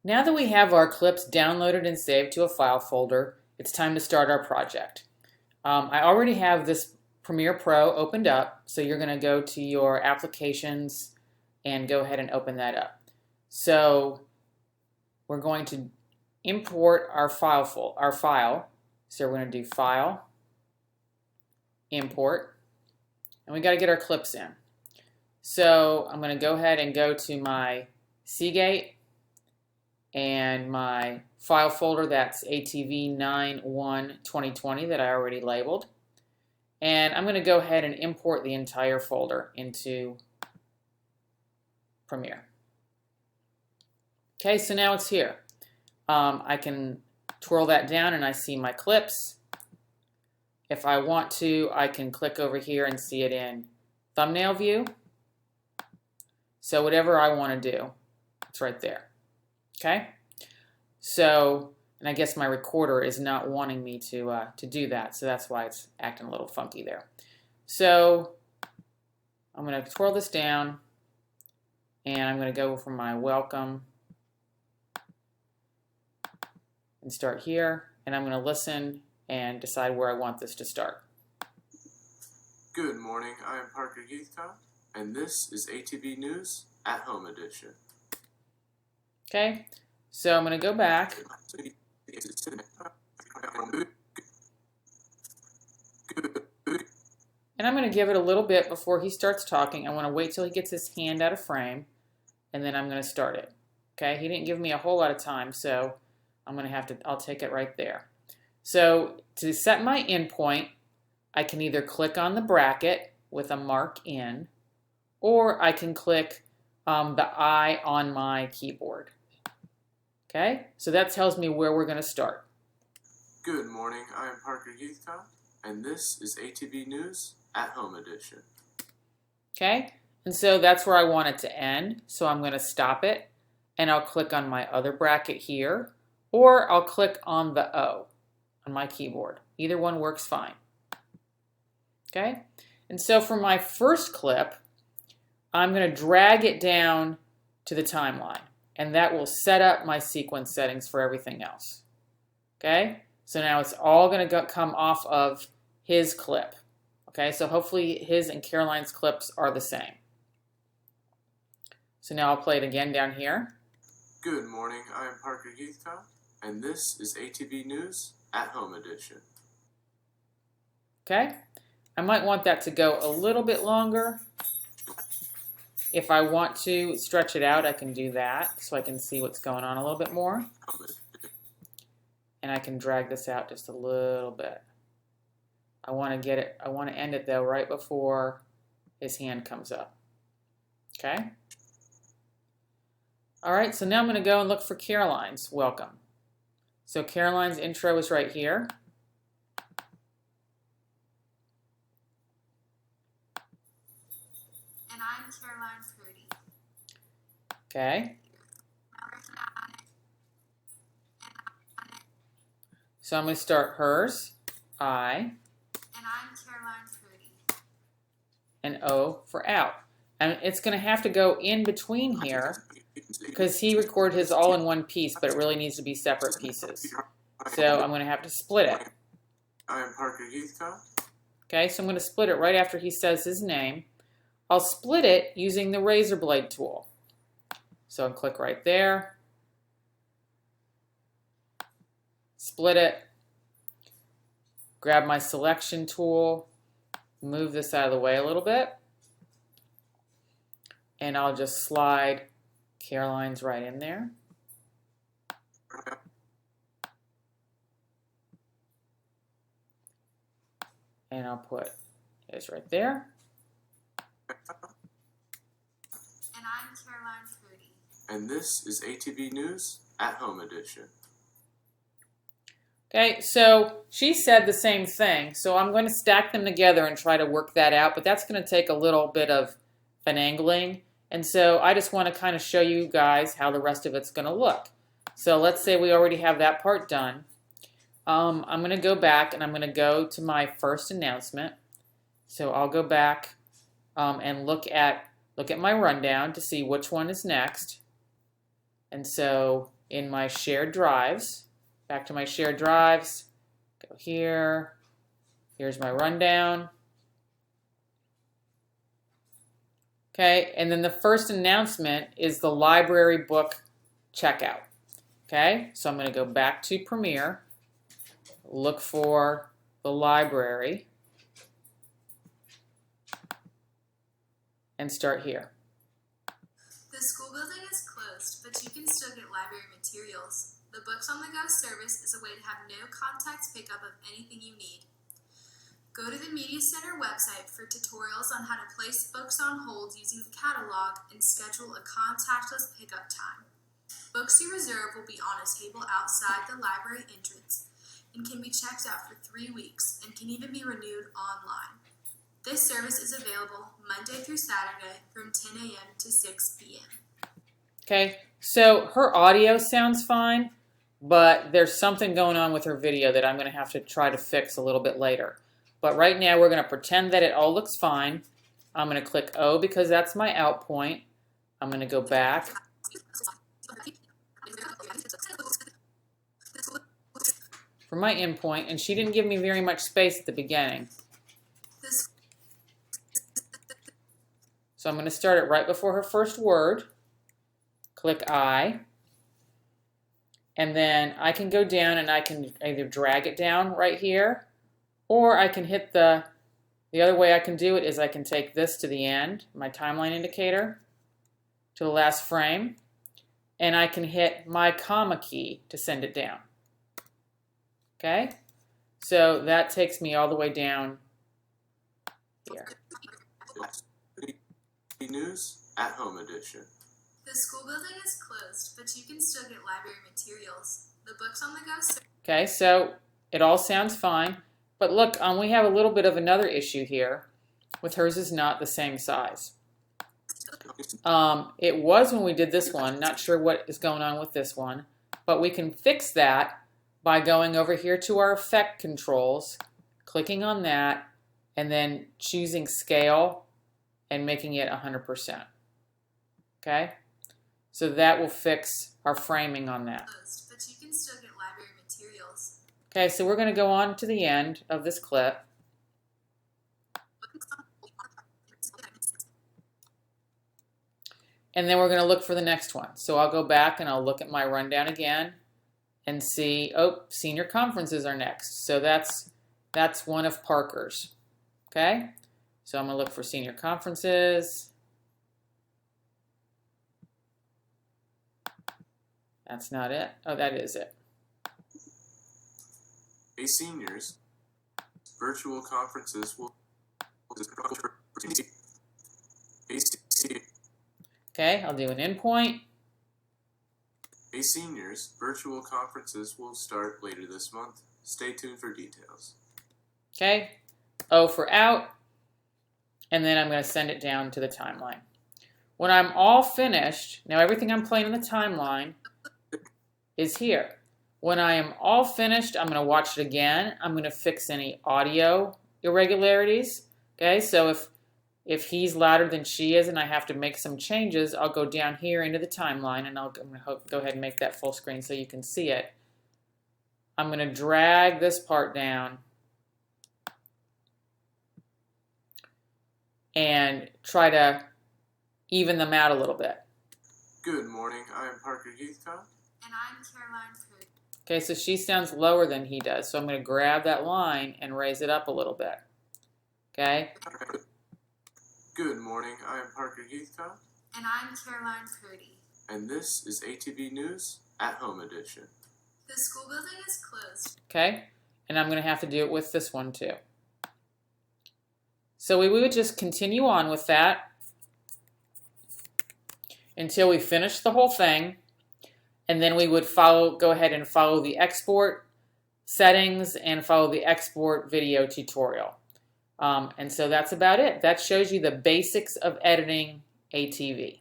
Now that we have our clips downloaded and saved to a file folder, it's time to start our project. I already have this Premiere Pro opened up, so you're going to go to your applications and go ahead and open that up. So we're going to import our file. So we're going to do File, Import, and we got to get our clips in. So I'm going to go ahead and go to my Seagate and my file folder, that's ATV 9.1.2020 that I already labeled. And I'm going to go ahead and import the entire folder into Premiere. Okay, so now it's here. I can twirl that down and I see my clips. If I want to, I can click over here and see it in thumbnail view. So whatever I want to do, it's right there. Okay? So, and I guess my recorder is not wanting me to do that, so that's why it's acting a little funky there. So I'm going to twirl this down, and I'm going to go for my welcome and start here, and I'm going to listen and decide where I want this to start. Good morning, I am Parker Heathcott, and this is ATV News at Home Edition. Okay, so I'm going to go back. And I'm going to give it a little bit before he starts talking. I want to wait till he gets his hand out of frame, and then I'm going to start it. Okay, he didn't give me a whole lot of time, so I'm going to have to, I'll take it right there. So to set my endpoint, I can either click on the bracket with a mark in, or I can click the I on my keyboard. Okay, so that tells me where we're going to start. Good morning, I am Parker Heathcott, and this is ATV News at Home Edition. Okay, and so that's where I want it to end. So I'm going to stop it, and I'll click on my other bracket here, or I'll click on the O on my keyboard. Either one works fine. Okay, and so for my first clip, I'm going to drag it down to the timeline, and that will set up my sequence settings for everything else. Okay, so now it's all going to come off of his clip. Okay, so hopefully his and Caroline's clips are the same. So now I'll play it again down here. Good morning, I am Parker Heathcott, and this is ATV News at Home Edition. Okay, I might want that to go a little bit longer. If I want to stretch it out, I can do that so I can see what's going on a little bit more. And I can drag this out just a little bit. I want to end it though right before his hand comes up. Okay? All right, so now I'm going to go and look for Caroline's welcome. So Caroline's intro is right here. And I'm Caroline Purdy. Okay. So I'm going to start hers, I, And I'm Caroline Purdy. and O for out. And it's going to have to go in between here because he recorded his all in one piece, but it really needs to be separate pieces. So I'm going to have to split it. I am Parker Heathcott. Okay, so I'm going to split it right after he says his name. I'll split it using the razor blade tool. So I'll click right there. Split it. Grab my selection tool. Move this out of the way a little bit. And I'll just slide Caroline's right in there. And I'll put his right there. And I'm Caroline Purdy. And this is ATV News at Home Edition. Okay, so she said the same thing, so I'm going to stack them together and try to work that out, but that's going to take a little bit of finagling, and so I just want to kind of show you guys how the rest of it's going to look. So let's say we already have that part done. I'm going to go back and I'm going to go to my first announcement. So I'll go back and look at my rundown to see which one is next. And so in my shared drives. Back to my shared drives. Go here. Here's my rundown. Okay, and then the first announcement is the library book checkout. Okay, so I'm going to go back to Premiere, look for the library, and start here. The school building is closed, but you can still get library materials. The Books on the Go service is a way to have no contact pickup of anything you need. Go to the Media Center website for tutorials on how to place books on hold using the catalog and schedule a contactless pickup time. Books you reserve will be on a table outside the library entrance and can be checked out for 3 weeks and can even be renewed online. This service is available Monday through Saturday from 10 a.m. to 6 p.m. Okay, so her audio sounds fine, but there's something going on with her video that I'm going to have to try to fix a little bit later. But right now we're going to pretend that it all looks fine. I'm going to click O because that's my out point. I'm going to go back. For my in point, and she didn't give me very much space at the beginning. So I'm going to start it right before her first word. Click I. And then I can go down and I can either drag it down right here, or I can hit the other way I can do it is I can take this to the end, my timeline indicator, to the last frame, and I can hit my comma key to send it down. Okay? So that takes me all the way down here. News at Home Edition. The school building is closed, but you can still get library materials. The Books on the Go. Okay, so it all sounds fine. But look, we have a little bit of another issue here with hers is not the same size. It was when we did this one. Not sure what is going on with this one. But we can fix that by going over here to our effect controls, clicking on that, and then choosing scale and making it 100%. Okay? So that will fix our framing on that. But you can still get library materials. Okay, so we're going to go on to the end of this clip. And then we're going to look for the next one. So I'll go back and I'll look at my rundown again and see, oh, senior conferences are next. So that's one of Parker's. Okay? So I'm going to look for senior conferences. That's not it. Oh, that is it. A seniors virtual conferences will Okay, I'll do an endpoint. A seniors virtual conferences will start later this month. Stay tuned for details. Okay, O for out, and then I'm going to send it down to the timeline. When I'm all finished, now everything I'm playing in the timeline is here. When I am all finished, I'm going to watch it again. I'm going to fix any audio irregularities. Okay, so if he's louder than she is and I have to make some changes, I'll go down here into the timeline and I'm going to go ahead and make that full screen so you can see it. I'm going to drag this part down and try to even them out a little bit. Good morning, I am Parker Heathcott. And I'm Caroline Prudy. Okay, so she sounds lower than he does, so I'm going to grab that line and raise it up a little bit. Okay? Good morning, I am Parker Heathcott. And I'm Caroline Prudy. And this is ATV News at Home Edition. The school building is closed. Okay? And I'm going to have to do it with this one too. So we would just continue on with that until we finish the whole thing. And then we would go ahead and follow the export settings and follow the export video tutorial. And so that's about it. That shows you the basics of editing ATV.